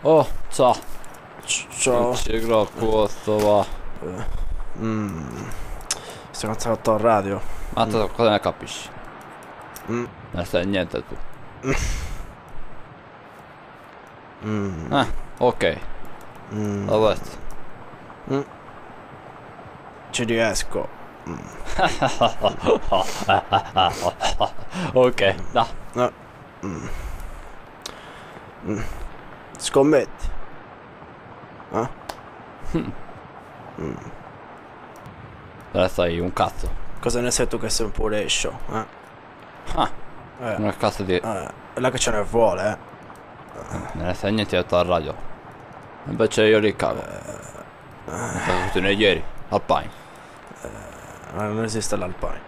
Oh, ciao. Ciao. C'è qualcosa va. Sto contatto al radio. Ma tu cosa ne capisci? Mm. Non sai niente tu. Mm. Ok. Mm. Aspetta. Ci riesco. Ok, da. Scommetti. Ne sai un cazzo. Cosa ne sai tu che sei un pure show? Una cazzo di... Là che ce ne vuole, Non ne sai niente detto al radio. Invece io li cago. Sono tutti ieri. Alpine. Non esiste l'Alpine.